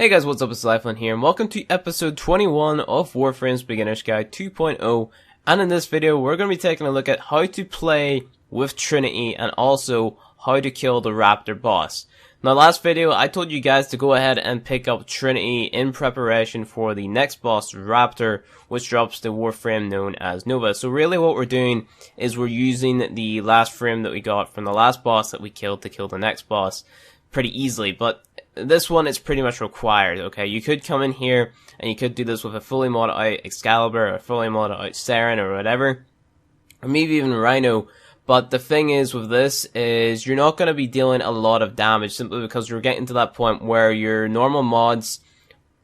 Hey guys, what's up? It's Lifeline here, and welcome to episode 21 of Warframes Beginner's Guide 2.0. And in this video, we're going to be taking a look at how to play with Trinity and also how to kill the Raptor boss. Now, last video, I told you guys to go ahead and pick up Trinity in preparation for the next boss, Raptor, which drops the Warframe known as Nova. So really what we're doing is we're using the last frame that we got from the last boss that we killed to kill the next boss pretty easily, but this one is pretty much required, okay? You could come in here and you could do this with a fully modded out Excalibur or a fully modded out Saren or whatever, or maybe even Rhino. But the thing is with this is you're not going to be dealing a lot of damage simply because you're getting to that point where your normal mods,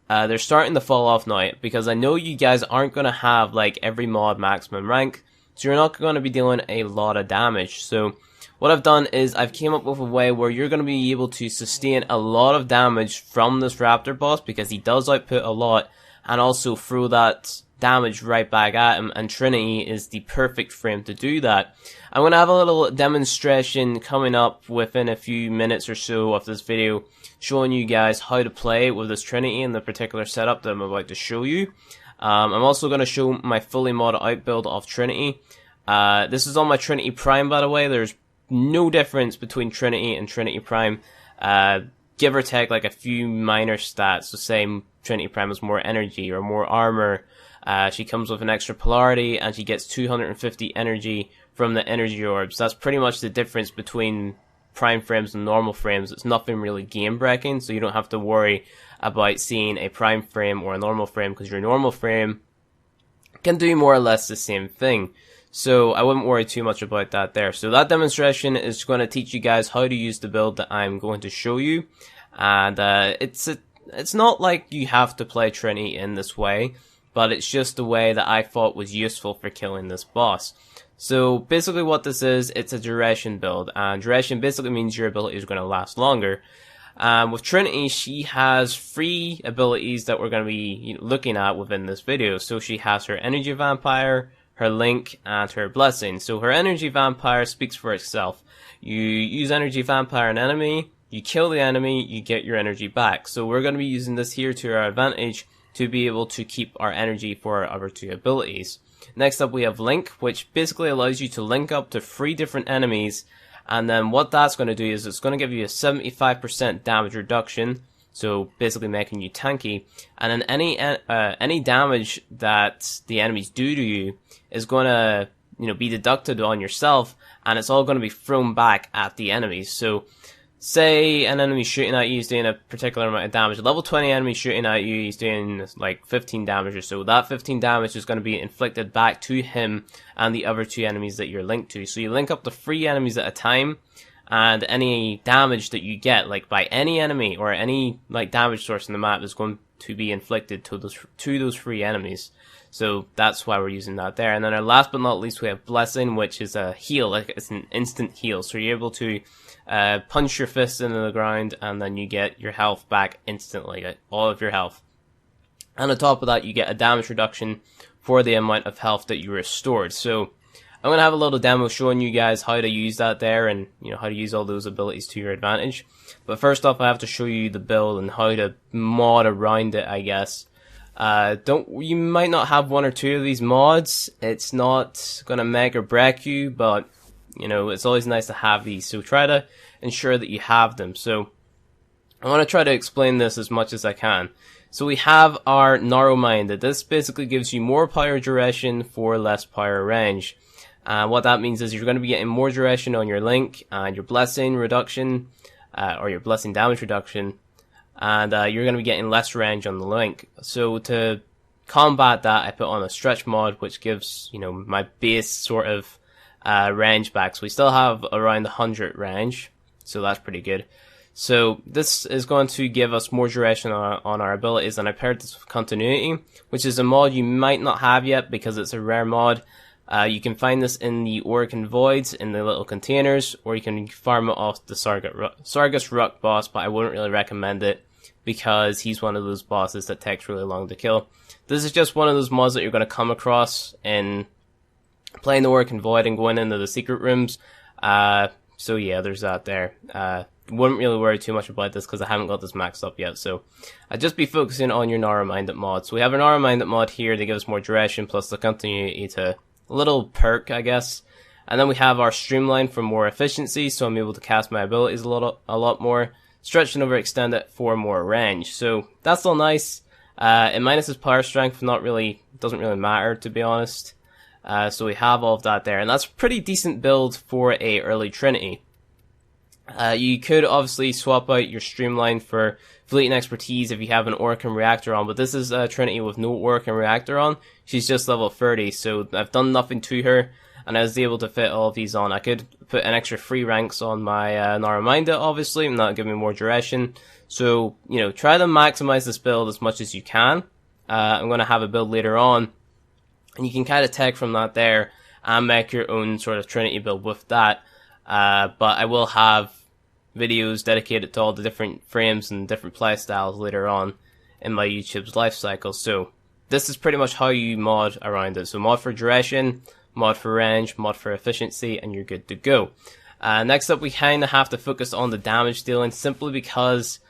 they're starting to fall off now, because I know you guys aren't going to have like every mod maximum rank, so you're not going to be dealing a lot of damage. So what I've done is I've came up with a way where you're going to be able to sustain a lot of damage from this Raptor boss, because he does output a lot, and also throw that damage right back at him, and Trinity is the perfect frame to do that. I'm going to have a little demonstration coming up within a few minutes or so of this video, showing you guys how to play with this Trinity in the particular setup that I'm about to show you. I'm also going to show my fully modded out build of Trinity. This is on my Trinity Prime, by the way. There's no difference between Trinity and Trinity Prime, give or take like a few minor stats. The same, Trinity Prime has more energy or more armor. She comes with an extra polarity, and she gets 250 energy from the energy orbs. That's pretty much the difference between Prime frames and normal frames. It's nothing really game breaking, so you don't have to worry about seeing a Prime frame or a normal frame, because your normal frame can do more or less the same thing. So I wouldn't worry too much about that there. So that demonstration is going to teach you guys how to use the build that I'm going to show you. And it's not like you have to play Trinity in this way, but it's just the way that I thought was useful for killing this boss. So basically what this is, it's a duration build. And duration basically means your ability is going to last longer. With Trinity, she has 3 abilities that we're going to be looking at within this video. So she has her Energy Vampire, her Link, and her Blessing. So her Energy Vampire speaks for itself. You use Energy Vampire on an enemy, you kill the enemy, you get your energy back. So we're going to be using this here to our advantage to be able to keep our energy for our other 2 abilities. Next up we have Link, which basically allows you to link up to 3 different enemies, and then what that's going to do is it's going to give you a 75% damage reduction, so basically making you tanky, and then any damage that the enemies do to you is going to be deducted on yourself, and it's all going to be thrown back at the enemies. So say an enemy shooting at you is doing a particular amount of damage. A level 20 enemy shooting at you, he's doing like 15 damage or so. That 15 damage is going to be inflicted back to him and the other 2 enemies that you're linked to. So you link up to 3 enemies at a time, and any damage that you get, like by any enemy or any like damage source in the map, is going to be inflicted to those 3 enemies. So that's why we're using that there. And then our last but not least, we have Blessing, which is a heal. Like, it's an instant heal. So you're able to punch your fist into the ground, and then you get your health back instantly, like all of your health. And on top of that, you get a damage reduction for the amount of health that you restored. So I'm going to have a little demo showing you guys how to use that there, and how to use all those abilities to your advantage. But first off, I have to show you the build and how to mod around it, I guess. You might not have 1 or 2 of these mods. It's not going to make or break you, but it's always nice to have these, so try to ensure that you have them. So I want to try to explain this as much as I can. So we have our narrow-minded. This basically gives you more power duration for less power range. What that means is you're going to be getting more duration on your Link and your Blessing reduction, or your Blessing damage reduction, and you're going to be getting less range on the Link. So to combat that, I put on a stretch mod, which gives my base sort of range back. So we still have around 100 range, so that's pretty good. So this is going to give us more duration on our abilities, and I paired this with Continuity, which is a mod you might not have yet because it's a rare mod. You can find this in the Organ Voids, in the little containers, or you can farm it off the Sargus Ruck boss, but I wouldn't really recommend it because he's one of those bosses that takes really long to kill. This is just one of those mods that you're going to come across in playing the Organ Void and going into the secret rooms. So yeah, there's that there. wouldn't really worry too much about this because I haven't got this maxed up yet. So I'd just be focusing on your narrow-minded mod. So we have a narrow-minded mod here that gives us more duration plus the continuity to a little perk, I guess. And then we have our streamline for more efficiency, so I'm able to cast my abilities a lot more. Stretch and overextend it for more range. So that's all nice. It minuses power strength, doesn't really matter, to be honest. So we have all of that there, and that's a pretty decent build for a early Trinity. You could obviously swap out your streamline for fleet and expertise if you have an Orc and Reactor on, but this is a Trinity with no Orc and Reactor on. She's just level 30, so I've done nothing to her, and I was able to fit all of these on. I could put an extra 3 ranks on my Narrow-Minded, obviously, and that'll give me more duration. So, you know, try to maximize this build as much as you can. I'm going to have a build later on, and you can kind of take from that there and make your own sort of Trinity build with that. But I will have videos dedicated to all the different frames and different playstyles later on in my YouTube's life cycle. So this is pretty much how you mod around it. So mod for duration, mod for range, mod for efficiency, and you're good to go. Next up, we kind of have to focus on the damage dealing, simply because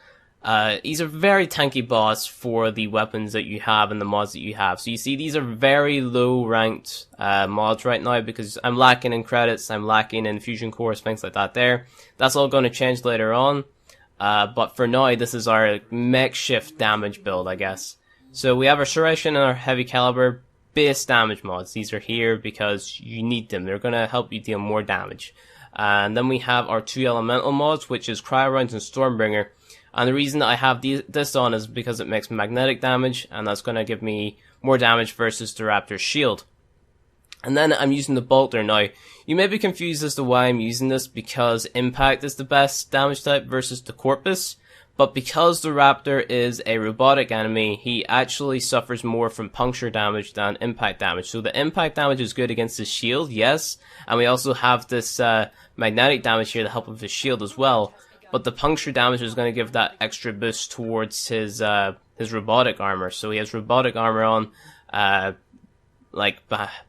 these are very tanky boss for the weapons that you have and the mods that you have. So you see, these are very low ranked mods right now because I'm lacking in credits, I'm lacking in fusion cores, things like that there. That's all going to change later on. But for now, this is our makeshift damage build, I guess. So we have our Serration and our Heavy Caliber base damage mods. These are here because you need them. They're going to help you deal more damage. And then we have our 2 elemental mods, which is Cryo Rounds and Stormbringer. And the reason that I have this on is because it makes magnetic damage, and that's going to give me more damage versus the Raptor's shield. And then I'm using the Bolter now. You may be confused as to why I'm using this, because Impact is the best damage type versus the Corpus. But because the Raptor is a robotic enemy, he actually suffers more from puncture damage than impact damage. So the impact damage is good against his shield, yes. And we also have this magnetic damage here to help with his shield as well. But the puncture damage is going to give that extra boost towards his robotic armor. So he has robotic armor on,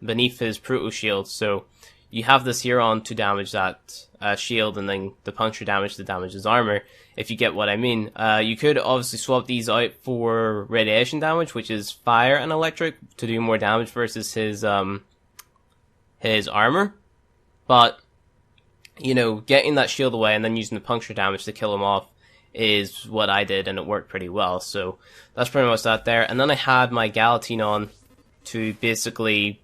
beneath his proto shield. So you have this here on to damage that shield, and then the puncture damage to damage his armor, if you get what I mean. You could obviously swap these out for radiation damage, which is fire and electric, to do more damage versus his armor. But you know, getting that shield away and then using the puncture damage to kill him off is what I did, and it worked pretty well. So that's pretty much that there. And then I had my Galatine on to basically,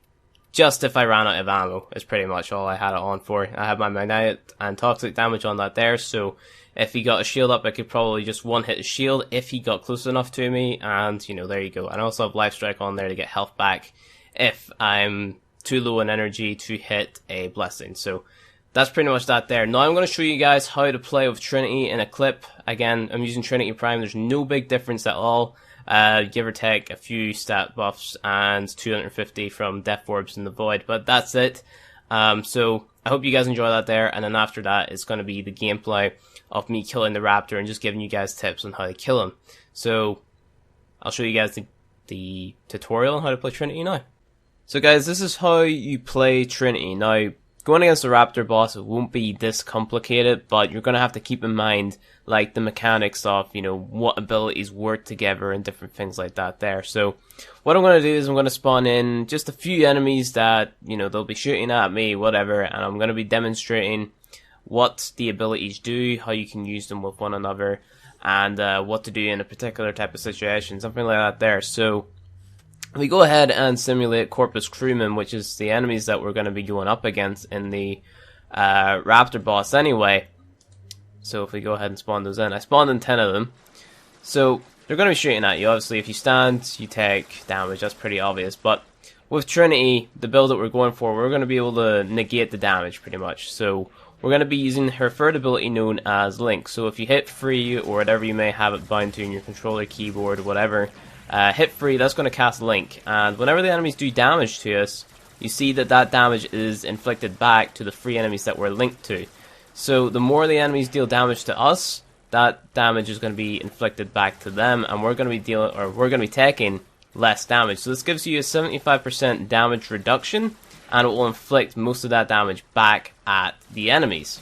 just if I ran out of ammo, is pretty much all I had it on for. I had my magnetic and toxic damage on that there, so if he got a shield up, I could probably just one-hit his shield if he got close enough to me, and, you know, there you go. And I also have Life Strike on there to get health back if I'm too low in energy to hit a Blessing. So that's pretty much that there. Now I'm going to show you guys how to play with Trinity in a clip. Again, I'm using Trinity Prime. There's no big difference at all. Give or take a few stat buffs and 250 from Death Orbs in the Void, but that's it. So I hope you guys enjoy that there, and then after that it's going to be the gameplay of me killing the Raptor and just giving you guys tips on how to kill him. So I'll show you guys the tutorial on how to play Trinity now. So guys, this is how you play Trinity. Now, going against the Raptor boss, it won't be this complicated, but you're going to have to keep in mind, like, the mechanics of, you know, what abilities work together and different things like that there. So, what I'm going to do is I'm going to spawn in just a few enemies that, you know, they'll be shooting at me, whatever, and I'm going to be demonstrating what the abilities do, how you can use them with one another, and what to do in a particular type of situation, something like that there. So, we go ahead and simulate Corpus Crewmen, which is the enemies that we're going to be going up against in the Raptor boss anyway. So if we go ahead and spawn those in, I spawned in 10 of them. So they're going to be shooting at you. Obviously, if you stand, you take damage. That's pretty obvious. But with Trinity, the build that we're going for, we're going to be able to negate the damage pretty much. So we're going to be using her third ability known as Link. So if you hit free, or whatever you may have it bound to in your controller, keyboard, whatever, hit free, that's going to cast Link. And whenever the enemies do damage to us, you see that that damage is inflicted back to the free enemies that we're linked to. So the more the enemies deal damage to us, that damage is going to be inflicted back to them, and we're going to be taking less damage. So this gives you a 75% damage reduction, and it will inflict most of that damage back at the enemies.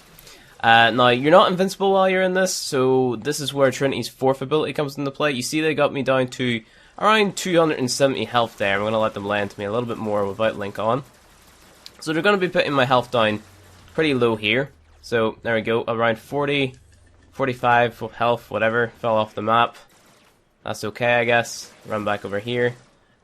Now, you're not invincible while you're in this, so this is where Trinity's fourth ability comes into play. You see they got me down to around 270 health there. I'm going to let them land me a little bit more without Link on. So they're going to be putting my health down pretty low here. So there we go, around 40, 45 health, whatever, fell off the map. That's okay, I guess. Run back over here.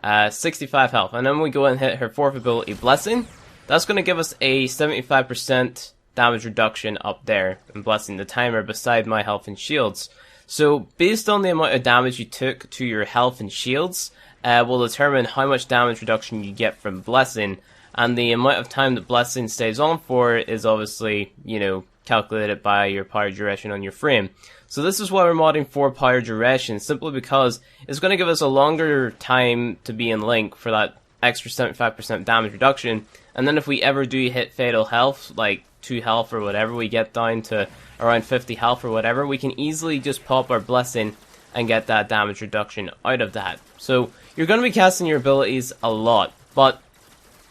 65 health, and then we go and hit her fourth ability, Blessing. That's going to give us a 75% damage reduction up there, and Blessing the timer beside my health and shields. So based on the amount of damage you took to your health and shields, will determine how much damage reduction you get from Blessing, and the amount of time that Blessing stays on for is obviously, you know, calculated by your power duration on your frame. So this is why we're modding for power duration, simply because it's going to give us a longer time to be in Link for that extra 75% damage reduction, and then if we ever do hit fatal health, like 2 health or whatever, we get down to around 50 health or whatever, we can easily just pop our Blessing and get that damage reduction out of that. So you're going to be casting your abilities a lot, but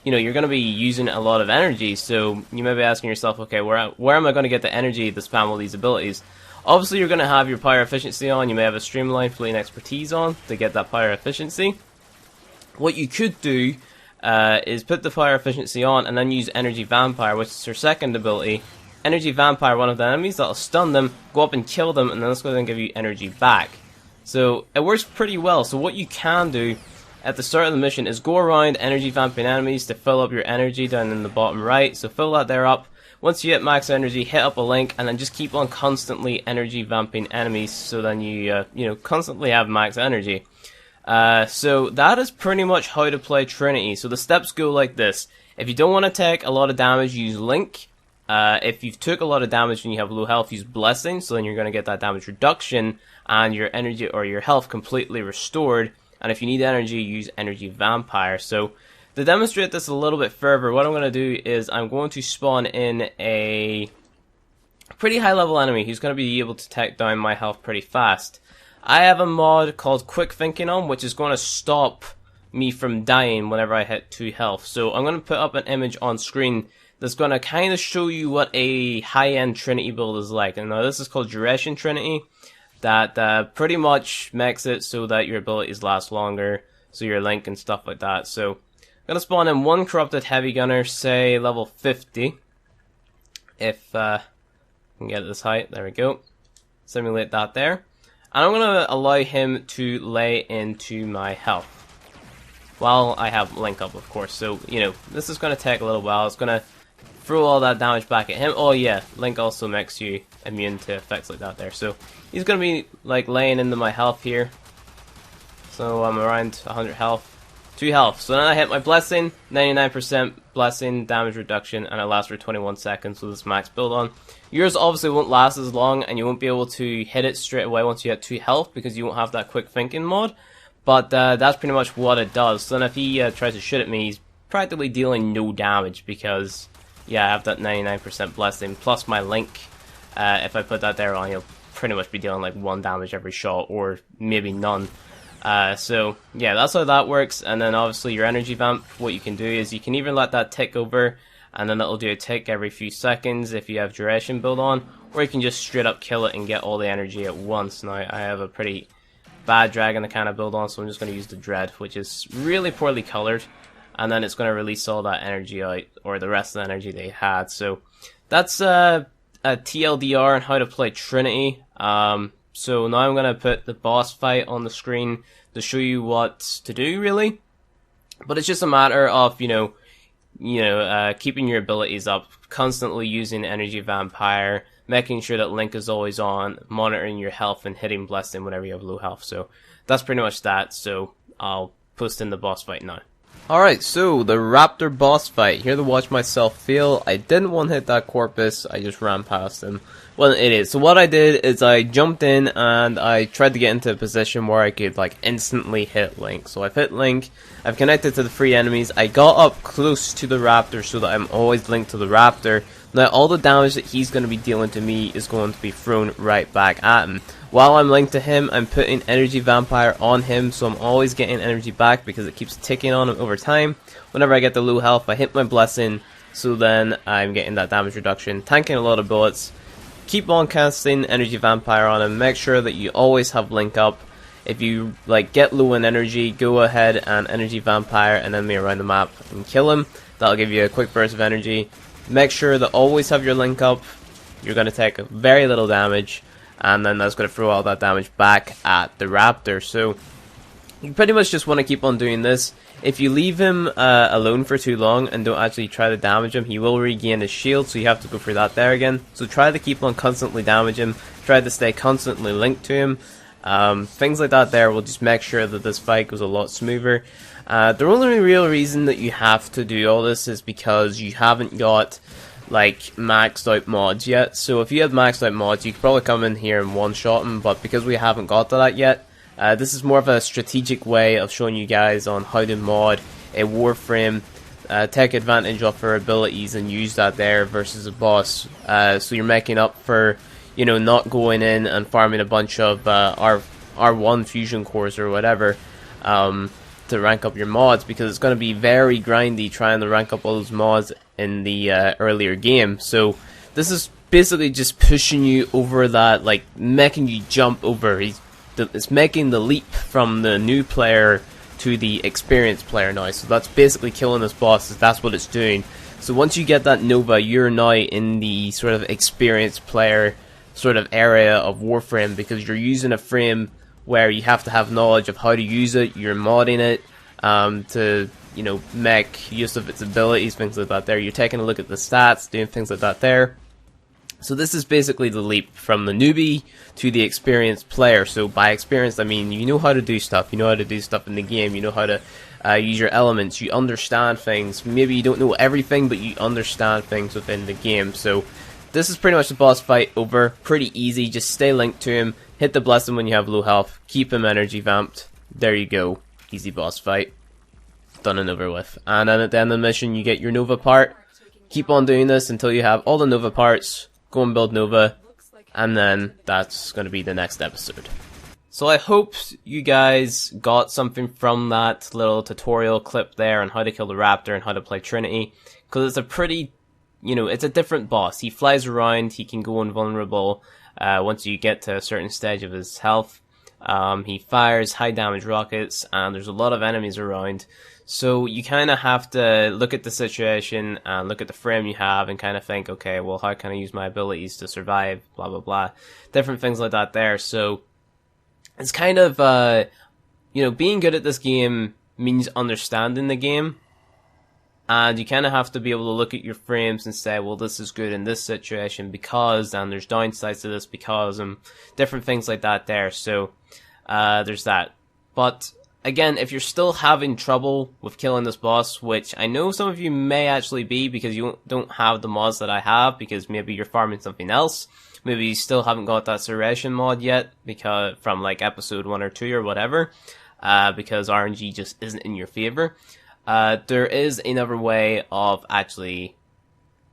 you know, you're going to be using a lot of energy, so you may be asking yourself, okay, where am I going to get the energy to spam all these abilities? Obviously, you're going to have your power efficiency on, you may have a streamline, fleeting expertise on to get that power efficiency. What you could do is put the fire efficiency on and then use Energy Vampire, which is her second ability. Energy Vampire one of the enemies, that'll stun them, go up and kill them, and then it's going to give you energy back. So it works pretty well. So what you can do at the start of the mission is go around Energy Vamping enemies to fill up your energy down in the bottom right. So fill that there up. Once you hit max energy, hit up a Link, and then just keep on constantly Energy Vamping enemies, so then you constantly have max energy. So that is pretty much how to play Trinity. So the steps go like this. If you don't want to take a lot of damage, use Link. If you've took a lot of damage and you have low health, use Blessing, so then you're going to get that damage reduction and your energy or your health completely restored. And if you need energy, use Energy Vampire. So to demonstrate this a little bit further, what I'm going to do is I'm going to spawn in a pretty high level enemy who's going to be able to take down my health pretty fast. I have a mod called Quick Thinking on, which is going to stop me from dying whenever I hit 2 health. So I'm going to put up an image on screen that's going to kind of show you what a high-end Trinity build is like. And now this is called Duration Trinity, that pretty much makes it so that your abilities last longer, so your Link and stuff like that. So I'm going to spawn in 1 Corrupted Heavy Gunner, say level 50. If I can get this height, there we go. Simulate that there. And I'm going to allow him to lay into my health while I have Link up, of course. So, you know, this is going to take a little while. It's going to throw all that damage back at him. Oh yeah, Link also makes you immune to effects like that there. So he's going to be like laying into my health here. So I'm around 100 health. 2 health. So then I hit my Blessing, 99% Blessing damage reduction, and it lasts for 21 seconds with this max build on. Yours obviously won't last as long, and you won't be able to hit it straight away once you hit 2 health, because you won't have that Quick Thinking mod. But that's pretty much what it does. So then if he tries to shoot at me, he's practically dealing no damage, because, yeah, I have that 99% Blessing, plus my Link. If I put that there on, he'll pretty much be dealing like 1 damage every shot, or maybe none. So yeah, that's how that works. And then obviously your energy vamp, what you can do is you can either let that tick over, and then it'll do a tick every few seconds if you have duration build on, or you can just straight up kill it and get all the energy at once. Now I have a pretty bad dragon to kind of build on, so I'm just going to use the Dread, which is really poorly colored, and then it's going to release all that energy out, or the rest of the energy they had. So that's a TLDR on how to play Trinity. So now I'm going to put the boss fight on the screen to show you what to do, really. But it's just a matter of, keeping your abilities up, constantly using Energy Vampire, making sure that Link is always on, monitoring your health, and hitting Blessing whenever you have low health. So that's pretty much that. So I'll post in the boss fight now. Alright, so the Raptor boss fight. Here to watch myself fail. I didn't one-hit that Corpus, I just ran past him. Well, it is. So what I did is I jumped in and I tried to get into a position where I could like instantly hit Link. So I've hit Link, I've connected to the 3 enemies, I got up close to the Raptor so that I'm always linked to the Raptor. Now all the damage that he's going to be dealing to me is going to be thrown right back at him. While I'm linked to him, I'm putting Energy Vampire on him, so I'm always getting energy back because it keeps ticking on him over time. Whenever I get the low health, I hit my Blessing, so then I'm getting that damage reduction, tanking a lot of bullets, keep on casting Energy Vampire on him. Make sure that you always have link up. If you like get low in energy, go ahead and Energy Vampire an enemy around the map and kill him. That'll give you a quick burst of energy. Make sure to always have your link up. You're going to take very little damage, and then that's going to throw all that damage back at the Raptor. So you pretty much just want to keep on doing this. If you leave him alone for too long and don't actually try to damage him, he will regain his shield, so you have to go through that there again. So try to keep on constantly damage him, try to stay constantly linked to him. Things like that there will just make sure that this fight goes a lot smoother. The only real reason that you have to do all this is because you haven't got like maxed out mods yet. So if you had maxed out mods, you could probably come in here and one-shot him, but because we haven't got to that yet, this is more of a strategic way of showing you guys on how to mod a Warframe, take advantage of her abilities and use that there versus a boss. So you're making up for, you know, not going in and farming a bunch of R1 fusion cores or whatever to rank up your mods, because it's going to be very grindy trying to rank up all those mods in the earlier game. So this is basically just pushing you over that, like making you jump over. It's making the leap from the new player to the experienced player now. So that's basically killing this boss. That's what it's doing. So once you get that Nova, you're now in the sort of experienced player sort of area of Warframe, because you're using a frame where you have to have knowledge of how to use it. You're modding it to, you know, make use of its abilities, things like that there. You're taking a look at the stats, doing things like that there. So this is basically the leap from the newbie to the experienced player. So by experienced, I mean you know how to do stuff. You know how to do stuff in the game. You know how to use your elements. You understand things. Maybe you don't know everything, but you understand things within the game. So this is pretty much the boss fight over. Pretty easy. Just stay linked to him. Hit the blessing when you have low health. Keep him energy vamped. There you go. Easy boss fight. Done and over with. And then at the end of the mission, you get your Nova part. Keep on doing this until you have all the Nova parts. Go and build Nova, and then that's going to be the next episode. So I hope you guys got something from that little tutorial clip there on how to kill the Raptor and how to play Trinity, because it's a pretty, you know, it's a different boss. He flies around, he can go invulnerable once you get to a certain stage of his health. He fires high damage rockets, and there's a lot of enemies around. So you kind of have to look at the situation and look at the frame you have and kind of think, okay, well, how can I use my abilities to survive, blah, blah, blah. Different things like that there. So it's kind of, you know, being good at this game means understanding the game. And you kind of have to be able to look at your frames and say, well, this is good in this situation because, and there's downsides to this because, and different things like that there. So there's that. But again, if you're still having trouble with killing this boss, which I know some of you may actually be because you don't have the mods that I have, because maybe you're farming something else, maybe you still haven't got that Serration mod yet, because from like episode 1 or 2 or whatever, because RNG just isn't in your favor. There is another way of actually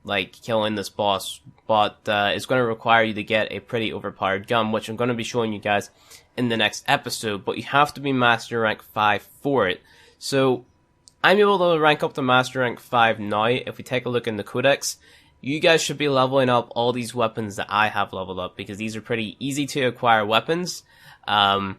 like killing this boss, but it's going to require you to get a pretty overpowered gun, which I'm going to be showing you guys in the next episode, but you have to be Master Rank 5 for it. So I'm able to rank up to Master Rank 5 now. If we take a look in the Codex, you guys should be leveling up all these weapons that I have leveled up, because these are pretty easy to acquire weapons. That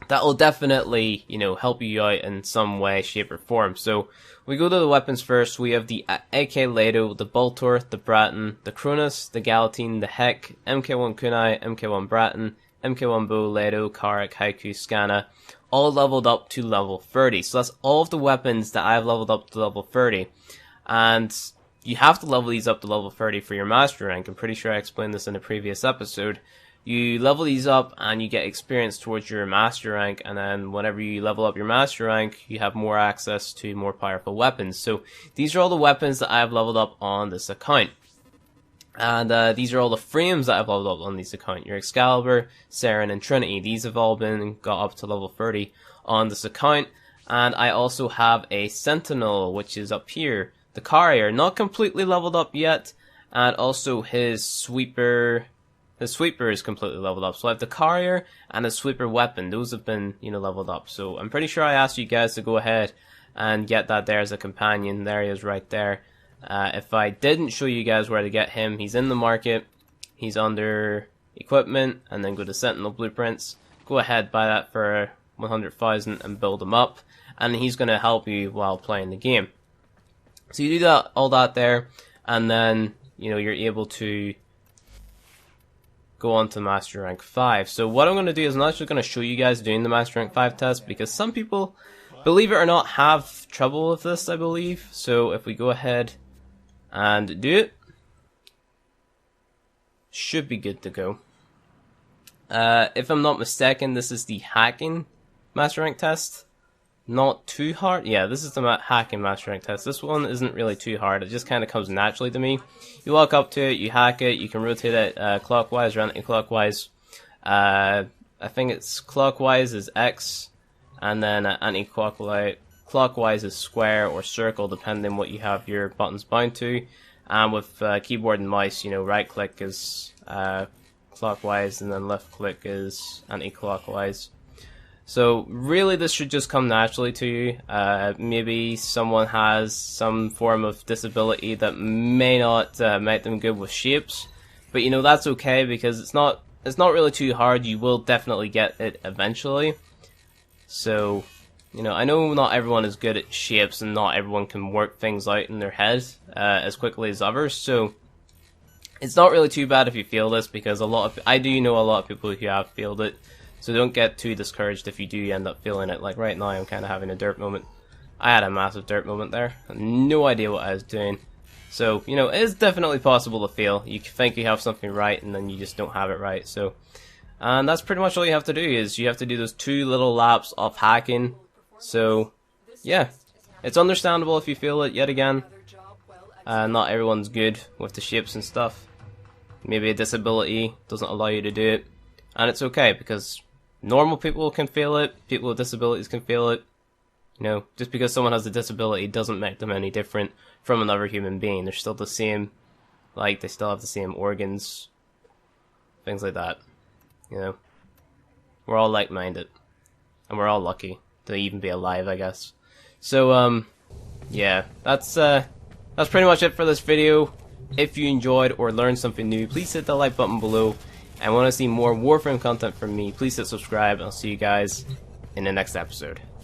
will definitely, you know, help you out in some way, shape, or form. So we go to the weapons first. We have the AK Leto, the Boltor, the Bratton, the Cronus, the Galatine, the Heck, MK1 Kunai, MK1 Bratton, MK1 Bow, Leto, Karak, Haiku, Scanna, all leveled up to level 30. So that's all of the weapons that I've leveled up to level 30. And you have to level these up to level 30 for your master rank. I'm pretty sure I explained this in a previous episode. You level these up and you get experience towards your master rank, and then whenever you level up your master rank, you have more access to more powerful weapons. So these are all the weapons that I have leveled up on this account. And these are all the frames that I've leveled up on this account. Your Excalibur, Saren, and Trinity. These have all been got up to level 30 on this account. And I also have a Sentinel, which is up here. The Carrier, not completely leveled up yet. And also his Sweeper. His Sweeper is completely leveled up. So I have the Carrier and a Sweeper weapon. Those have been, you know, leveled up. So I'm pretty sure I asked you guys to go ahead and get that there as a companion. There he is right there. If I didn't show you guys where to get him, he's in the market. he's under equipment, and then go to Sentinel Blueprints. Go ahead, buy that for 100,000 and build him up, and he's going to help you while playing the game. So you do that, all that there, and then you're able to go on to Master Rank 5. So what I'm going to do is I'm actually going to show you guys doing the Master Rank 5 test, because some people, believe it or not, have trouble with this, I believe. So if we go ahead and do it, should be good to go. If I'm not mistaken, this is the hacking Master Rank test. Not too hard. Yeah, this is the hacking Master Rank test. This one isn't really too hard. It just kind of comes naturally to me. You walk up to it, you hack it, you can rotate it clockwise or anti-clockwise. I think it's clockwise is X, and then anti-clockwise is square or circle, depending on what you have your buttons bound to. And with keyboard and mouse, right click is clockwise, and then left click is anti-clockwise. So really this should just come naturally to you. Maybe someone has some form of disability that may not make them good with shapes, but that's okay, because it's not really too hard. You will definitely get it eventually. So I know not everyone is good at shapes, and not everyone can work things out in their head as quickly as others. So it's not really too bad if you fail this, because I do know a lot of people who have failed it. So don't get too discouraged if you do end up feeling it. Like right now, I'm kind of having a derp moment. I had a massive derp moment there. I had no idea what I was doing. So, it is definitely possible to fail. You think you have something right, and then you just don't have it right. So, and that's pretty much all you have to do, is you have to do those 2 little laps of hacking. So, yeah. It's understandable if you fail it yet again. Not everyone's good with the shapes and stuff. Maybe a disability doesn't allow you to do it. And it's okay, because normal people can fail it, people with disabilities can fail it. Just because someone has a disability doesn't make them any different from another human being. They're still the same, they still have the same organs, things like that. We're all like-minded, and we're all lucky to even be alive, I guess. So, yeah, that's pretty much it for this video. If you enjoyed or learned something new, please hit the like button below. And want to see more Warframe content from me, please hit subscribe, and I'll see you guys in the next episode.